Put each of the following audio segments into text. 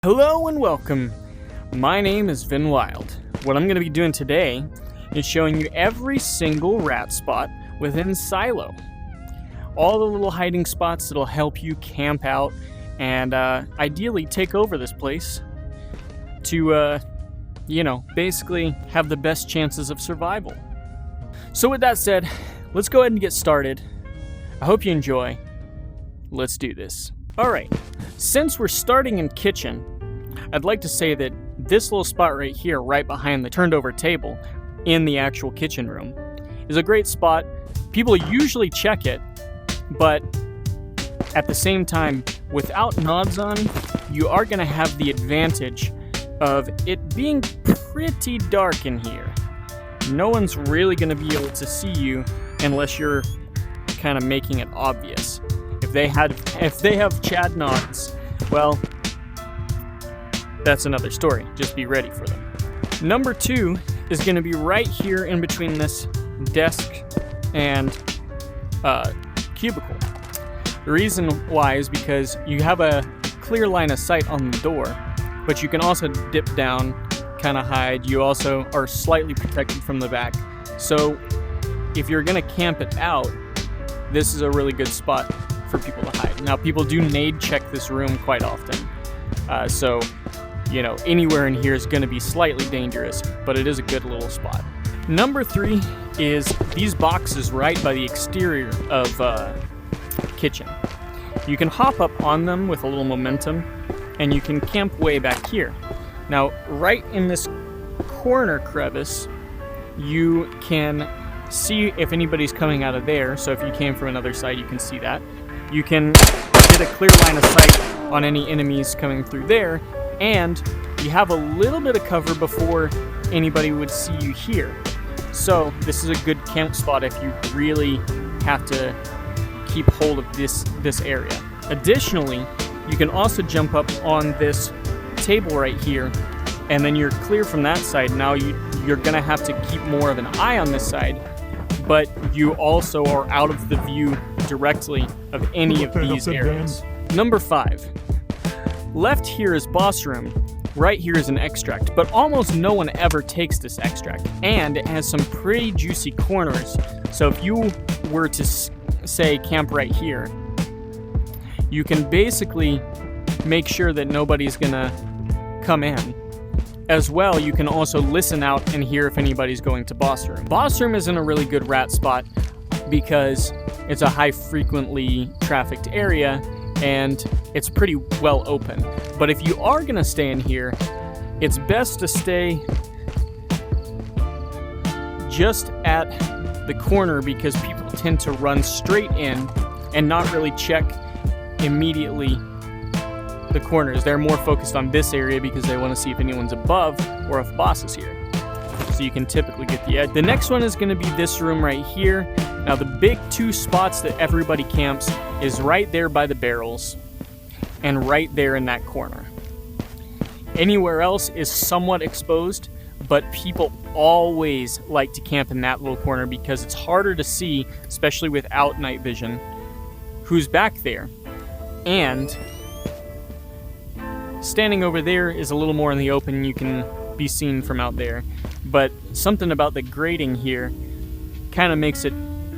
Hello and welcome. My name is Vin Wild. What I'm going to be doing today is showing you every single rat spot within Silo. All the little hiding spots that'll help you camp out and ideally take over this place to, basically have the best chances of survival. So with that said, let's go ahead and get started. I hope you enjoy. Let's do this. Alright, since we're starting in kitchen, I'd like to say that this little spot right here, right behind the turned over table in the actual kitchen room, is a great spot. People usually check it, but at the same time, without nods on, you are going to have the advantage of it being pretty dark in here. No one's really going to be able to see you unless you're kind of making it obvious. If they have Chad nods, well, that's another story. Just be ready for them. Number 2 is going to be right here in between this desk and cubicle. The reason why is because you have a clear line of sight on the door, but you can also dip down, kind of hide. You also are slightly protected from the back. So if you're going to camp it out, this is a really good spot for people to hide. Now, people do nade check this room quite often. Anywhere in here is going to be slightly dangerous, but it is a good little spot. Number 3 is these boxes right by the exterior of kitchen. You can hop up on them with a little momentum, and you can camp way back here. Now, right in this corner crevice, you can see if anybody's coming out of there. So if you came from another side, you can see that. You can get a clear line of sight on any enemies coming through there, and you have a little bit of cover before anybody would see you here. So this is a good camp spot if you really have to keep hold of this area. Additionally, you can also jump up on this table right here, and then you're clear from that side. Now you're gonna have to keep more of an eye on this side, but you also are out of the view directly of any of these areas. Number 5. Left here is boss room. Right here is an extract, but almost no one ever takes this extract, and it has some pretty juicy corners. So if you were to say camp right here, you can basically make sure that nobody's gonna come in. As well, you can also listen out and hear if anybody's going to boss room. Boss room isn't a really good rat spot because it's a high frequently trafficked area and it's pretty well open. But if you are gonna stay in here, it's best to stay just at the corner because people tend to run straight in and not really check immediately the corners. They're more focused on this area because they want to see if anyone's above or if boss is here. So you can typically get the edge. The next one is going to be this room right here. Now the big 2 spots that everybody camps is right there by the barrels and right there in that corner. Anywhere else is somewhat exposed, but people always like to camp in that little corner because it's harder to see, especially without night vision, who's back there. And standing over there is a little more in the open. You can be seen from out there. But something about the grading here kind of makes it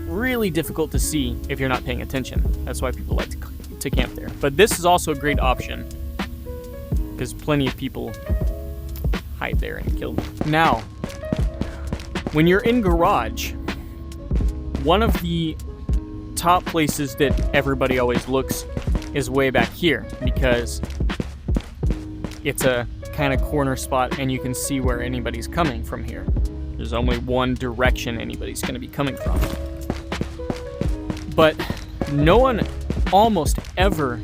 really difficult to see if you're not paying attention. That's why people like to camp there. But this is also a great option because plenty of people hide there and kill them. Now, when you're in garage, one of the top places that everybody always looks is way back here because it's a kind of corner spot and you can see where anybody's coming from here. There's only one direction anybody's going to be coming from. But no one almost ever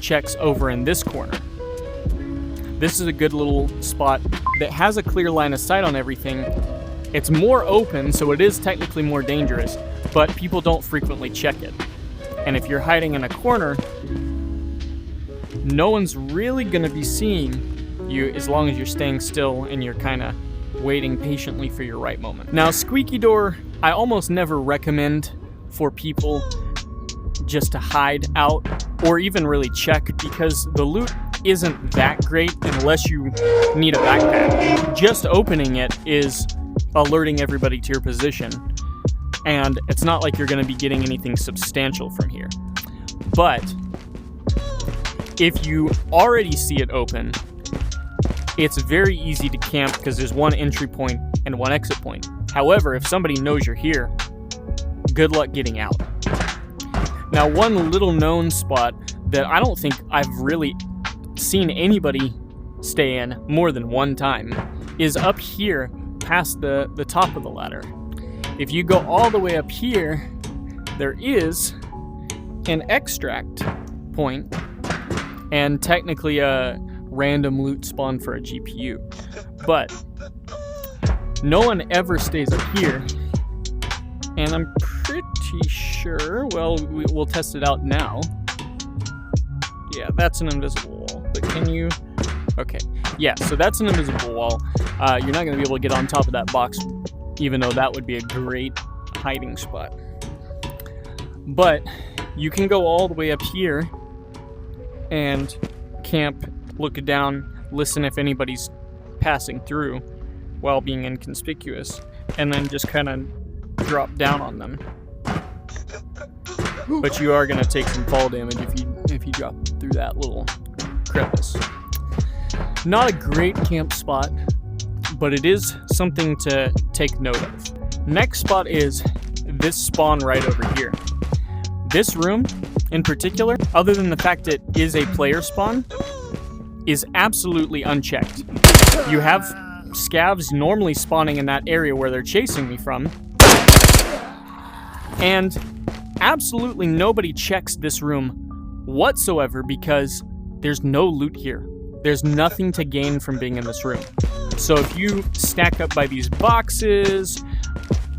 checks over in this corner. This is a good little spot that has a clear line of sight on everything. It's more open, so it is technically more dangerous, but people don't frequently check it. And if you're hiding in a corner, no one's really going to be seeing you as long as you're staying still and you're kind of waiting patiently for your right moment. Now, squeaky door, I almost never recommend for people just to hide out or even really check because the loot isn't that great unless you need a backpack. Just opening it is alerting everybody to your position, and it's not like you're going to be getting anything substantial from here. But if you already see it open, it's very easy to camp because there's one entry point and one exit point. However, if somebody knows you're here, good luck getting out. Now, one little known spot that I don't think I've really seen anybody stay in more than one time is up here past the top of the ladder. If you go all the way up here, there is an extract point and technically a random loot spawn for a GPU. But no one ever stays up here, and I'm pretty sure, well, we'll test it out now. Yeah, that's an invisible wall, but can you... Okay, yeah, so that's an invisible wall. You're not going to be able to get on top of that box, even though that would be a great hiding spot. But you can go all the way up here and camp, look down, listen if anybody's passing through while being inconspicuous, and then just kind of drop down on them. But you are going to take some fall damage if you drop through that little crevice. Not a great camp spot, but it is something to take note of. Next spot is this spawn right over here. This room in particular, other than the fact it is a player spawn, is absolutely unchecked. You have scavs normally spawning in that area where they're chasing me from, and absolutely nobody checks this room whatsoever because there's no loot here. There's nothing to gain from being in this room. So if you stack up by these boxes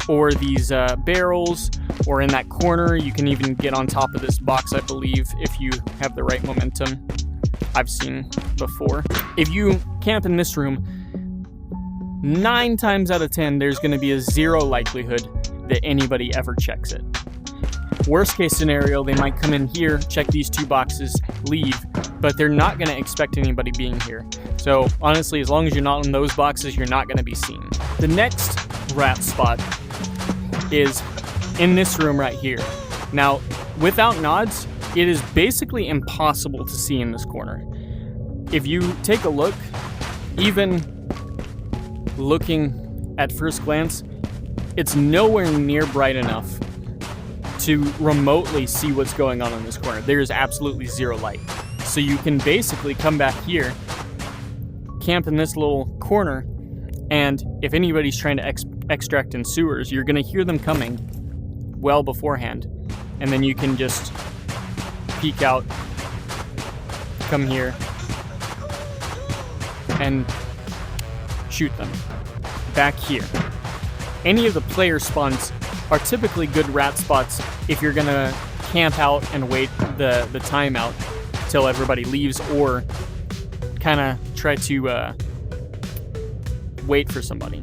or these barrels, or in that corner, you can even get on top of this box, I believe, if you have the right momentum. I've seen before. If you camp in this room, 9 times out of 10, there's going to be a 0 likelihood that anybody ever checks it. Worst case scenario, they might come in here, check these 2 boxes, leave, but they're not going to expect anybody being here. So honestly, as long as you're not in those boxes, you're not going to be seen. The next rat spot is in this room right here. Now, without nods, it is basically impossible to see in this corner. If you take a look, even looking at first glance, it's nowhere near bright enough to remotely see what's going on in this corner. There is absolutely 0 light. So you can basically come back here, camp in this little corner, and if anybody's trying to extract in sewers, you're going to hear them coming well beforehand, and then you can just peek out, come here, and shoot them back here. Any of the player spawns are typically good rat spots if you're gonna camp out and wait the time out till everybody leaves, or kind of try to wait for somebody.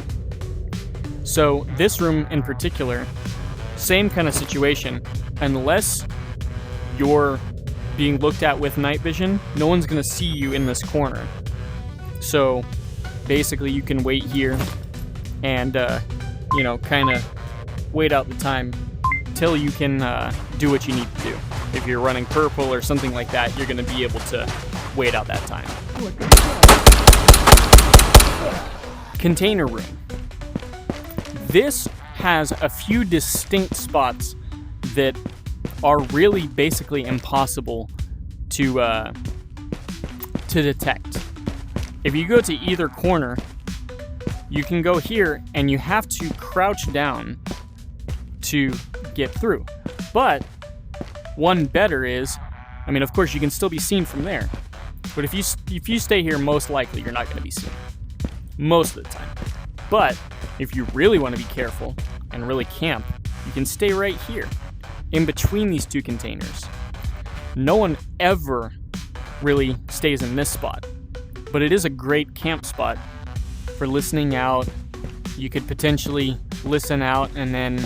So this room in particular, same kind of situation. Unless you're being looked at with night vision, no one's gonna see you in this corner. So basically you can wait here and kind of wait out the time till you can do what you need to do. If you're running purple or something like that, you're gonna be able to wait out that time. Container room. This has a few distinct spots that are really basically impossible to detect. If you go to either corner, you can go here and you have to crouch down to get through. But one better is, of course you can still be seen from there, but if you stay here, most likely you're not going to be seen most of the time. But if you really want to be careful and really camp, you can stay right here in between these 2 containers. No one ever really stays in this spot, but it is a great camp spot for listening out. You could potentially listen out, and then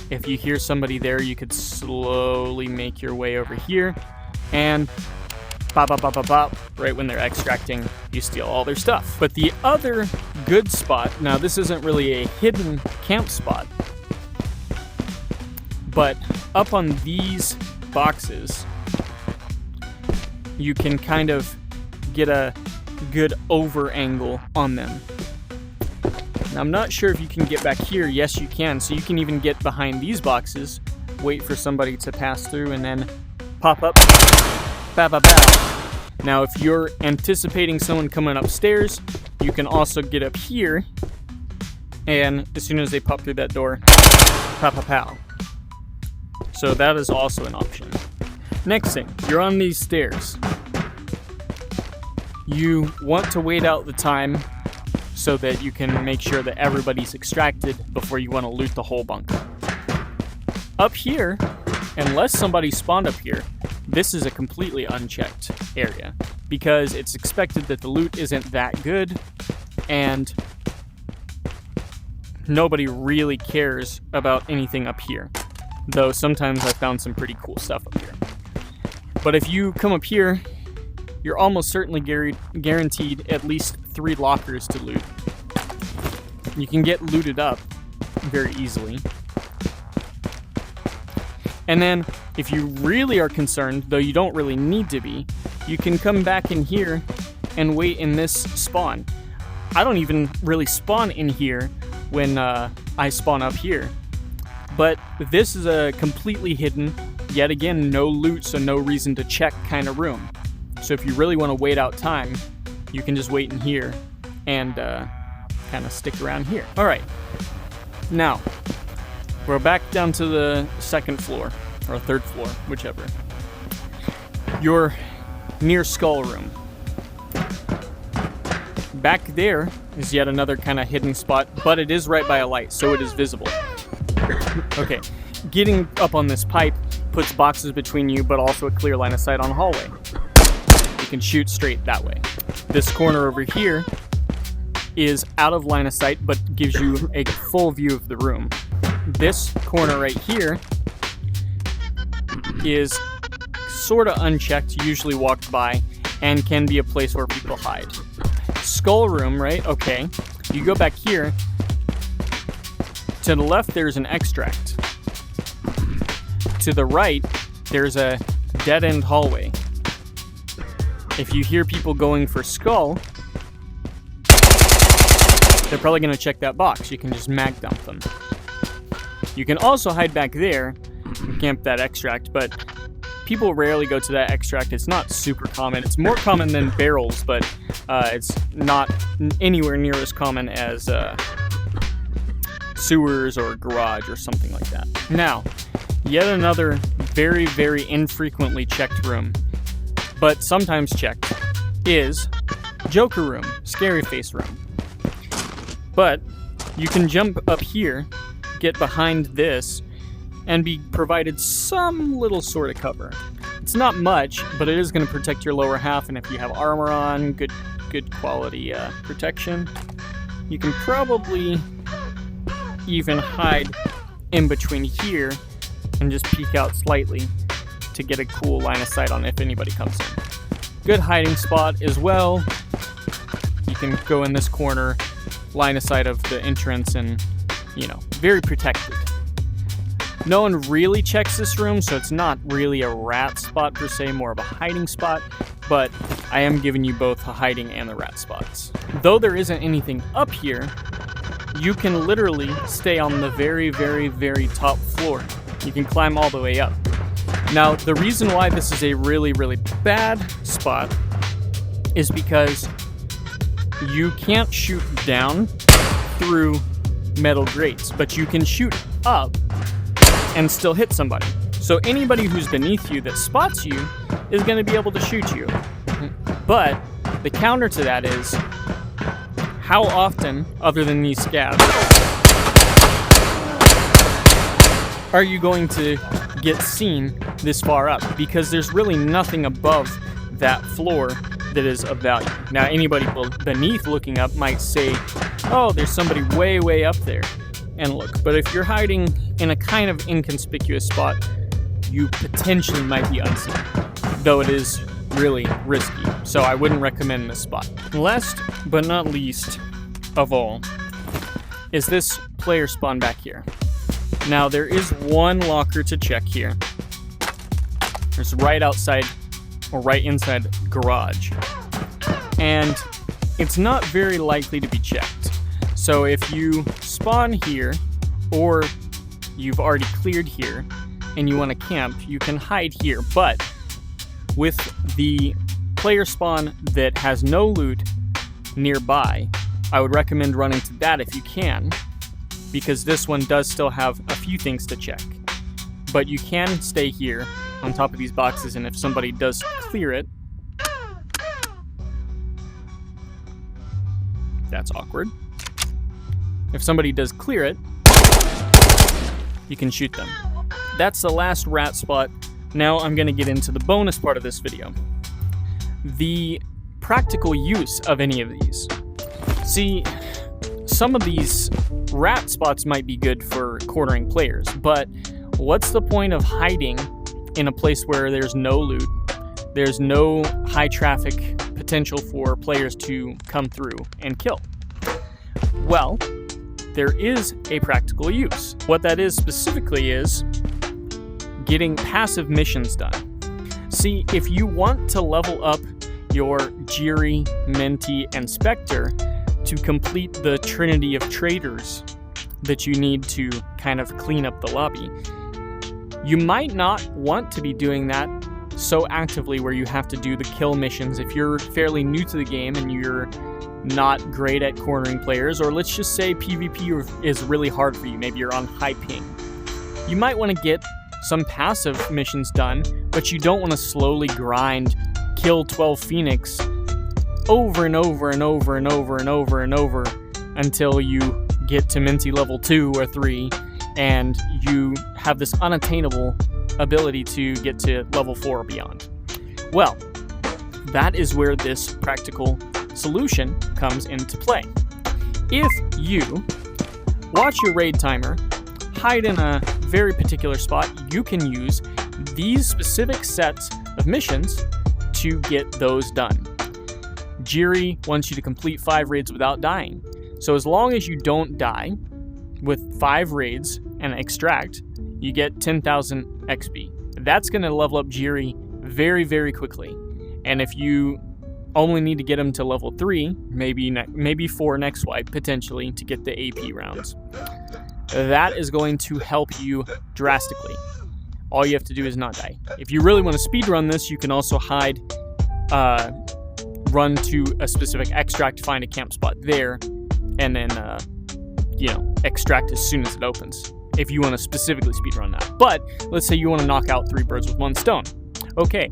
if you hear somebody there, you could slowly make your way over here and Pop, pop, pop, pop, pop. Right when they're extracting, you steal all their stuff. But the other good spot, now this isn't really a hidden camp spot, but up on these boxes, you can kind of get a good over angle on them. Now, I'm not sure if you can get back here. Yes, you can. So you can even get behind these boxes, wait for somebody to pass through, and then pop up. Bow, bow, bow. Now, if you're anticipating someone coming upstairs, you can also get up here, and as soon as they pop through that door, pow, pow, pow. So that is also an option. Next thing, you're on these stairs. You want to wait out the time so that you can make sure that everybody's extracted before you want to loot the whole bunker. Up here, unless somebody spawned up here, this is a completely unchecked area because it's expected that the loot isn't that good and nobody really cares about anything up here. Though sometimes I found some pretty cool stuff up here. But if you come up here, you're almost certainly guaranteed at least 3 lockers to loot. You can get looted up very easily. And then, if you really are concerned, though you don't really need to be, you can come back in here and wait in this spawn. I don't even really spawn in here when I spawn up here. But this is a completely hidden, yet again, no loot, so no reason to check kind of room. So if you really want to wait out time, you can just wait in here and kind of stick around here. All right, now we're back down to the 2nd floor, or 3rd floor, whichever. You're near Skull Room. Back there is yet another kind of hidden spot, but it is right by a light, so it is visible. Okay, getting up on this pipe puts boxes between you, but also a clear line of sight on a hallway. You can shoot straight that way. This corner over here is out of line of sight, but gives you a full view of the room. This corner right here is sort of unchecked, usually walked by, and can be a place where people hide. Skull Room, right? Okay. You go back here. To the left, there's an extract. To the right, there's a dead-end hallway. If you hear people going for Skull, they're probably going to check that box. You can just mag dump them. You can also hide back there and camp that extract, but people rarely go to that extract. It's not super common. It's more common than barrels, but it's not anywhere near as common as sewers or garage or something like that. Now, yet another very, very infrequently checked room, but sometimes checked, is Joker Room, Scary Face Room. But you can jump up here, get behind this, and be provided some little sort of cover. It's not much, but it is going to protect your lower half, and if you have armor on, good quality protection, you can probably even hide in between here and just peek out slightly to get a cool line of sight on if anybody comes in. Good hiding spot as well. You can go in this corner, line of sight of the entrance, and, you know, very protected. No one really checks this room, so it's not really a rat spot per se, more of a hiding spot, but I am giving you both the hiding and the rat spots. Though there isn't anything up here, you can literally stay on the very, very, very top floor. You can climb all the way up. Now, the reason why this is a really, really bad spot is because you can't shoot down through metal grates, but you can shoot up and still hit somebody. So anybody who's beneath you that spots you is going to be able to shoot you. But the counter to that is, how often, other than these scabs, are you going to get seen this far up? Because there's really nothing above that floor that is of value. Now, anybody beneath looking up might say, oh, there's somebody way, way up there. And look, but if you're hiding in a kind of inconspicuous spot, you potentially might be unseen. Though it is really risky, so I wouldn't recommend this spot. Last but not least of all is this player spawn back here. Now there is one locker to check here. It's right outside, or right inside garage. And it's not very likely to be checked. So if you spawn here, or you've already cleared here, and you want to camp, you can hide here. But with the player spawn that has no loot nearby, I would recommend running to that if you can, because this one does still have a few things to check. But you can stay here on top of these boxes, and if somebody does clear it, that's awkward. If somebody does clear it, you can shoot them. That's the last rat spot. Now I'm going to get into the bonus part of this video. The practical use of any of these. See, some of these rat spots might be good for cornering players, but what's the point of hiding in a place where there's no loot, there's no high traffic potential for players to come through and kill? Well, there is a practical use. What that is specifically is getting passive missions done. See, if you want to level up your Jiri, Menti, and Spectre to complete the trinity of traitors that you need to kind of clean up the lobby, you might not want to be doing that so actively where you have to do the kill missions if you're fairly new to the game and you're not great at cornering players, or let's just say PvP is really hard for you. Maybe you're on high ping. You might want to get some passive missions done, but you don't want to slowly grind, kill 12 Phoenix over and over and over and over and over and over until you get to Menti level 2 or 3 and you have this unattainable ability to get to level 4 or beyond. Well, that is where this practical solution comes into play. If you watch your raid timer, hide in a very particular spot, you can use these specific sets of missions to get those done. Jiri wants you to complete 5 raids without dying. So as long as you don't die with 5 raids and extract, you get 10,000 XP. That's going to level up Jiri very, very quickly. And if you only need to get him to level 3, maybe 4 next wipe, potentially, to get the AP rounds, that is going to help you drastically. All you have to do is not die. If you really want to speedrun this, you can also hide, run to a specific extract, find a camp spot there, and then, extract as soon as it opens, if you want to specifically speedrun that. But let's say you want to knock out 3 birds with 1 stone. Okay,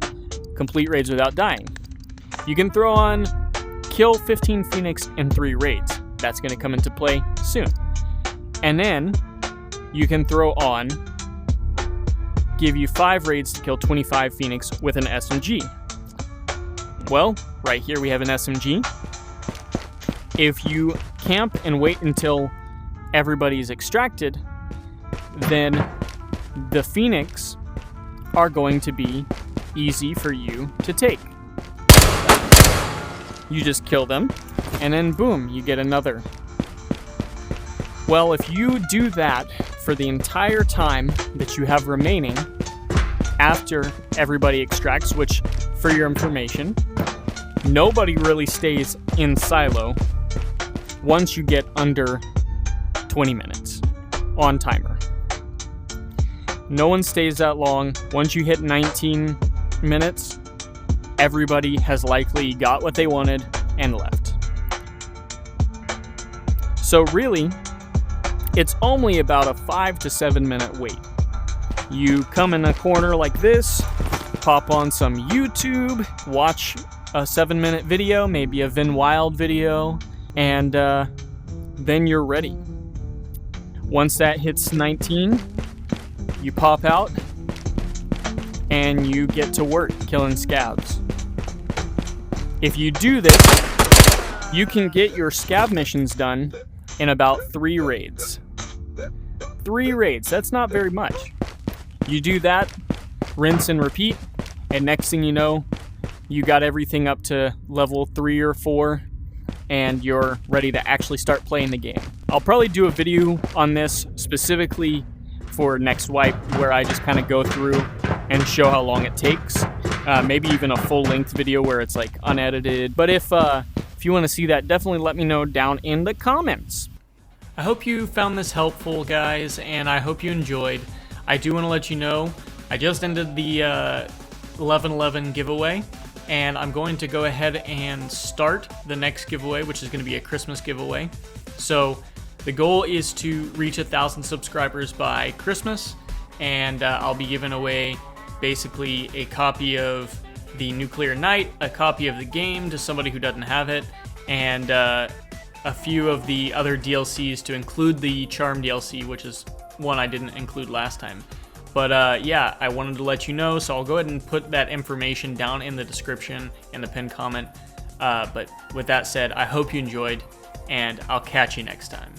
complete raids without dying. You can throw on kill 15 Phoenix in 3 raids. That's going to come into play soon. And then you can throw on give you 5 raids to kill 25 Phoenix with an SMG. Well, right here we have an SMG. If you camp and wait until everybody's extracted, then the Phoenix are going to be easy for you to take. You just kill them, and then boom, you get another. Well, if you do that for the entire time that you have remaining after everybody extracts, which, for your information, nobody really stays in silo once you get under 20 minutes on timer. No one stays that long. Once you hit 19 minutes, everybody has likely got what they wanted and left. So really, it's only about a 5 to 7 minute wait. You come in a corner like this, pop on some YouTube, watch a 7-minute video, maybe a Vin Wild video, and then you're ready. Once that hits 19, you pop out and you get to work killing scabs. If you do this, you can get your scab missions done in about 3 raids. 3 raids, that's not very much. You do that, rinse and repeat, and next thing you know, you got everything up to level 3 or 4, and you're ready to actually start playing the game. I'll probably do a video on this specifically for next wipe, where I just kind of go through and show how long it takes. Maybe even a full-length video where it's like unedited. But if you want to see that, definitely let me know down in the comments. I hope you found this helpful, guys, and I hope you enjoyed. I do want to let you know, I just ended the 11/11 giveaway, and I'm going to go ahead and start the next giveaway, which is going to be a Christmas giveaway. So the goal is to reach 1,000 subscribers by Christmas, and I'll be giving away basically a copy of the Nuclear Knight, a copy of the game to somebody who doesn't have it, and a few of the other DLCs to include the Charm DLC, which is one I didn't include last time. But yeah, I wanted to let you know, so I'll go ahead and put that information down in the description and the pinned comment. But with that said, I hope you enjoyed, and I'll catch you next time.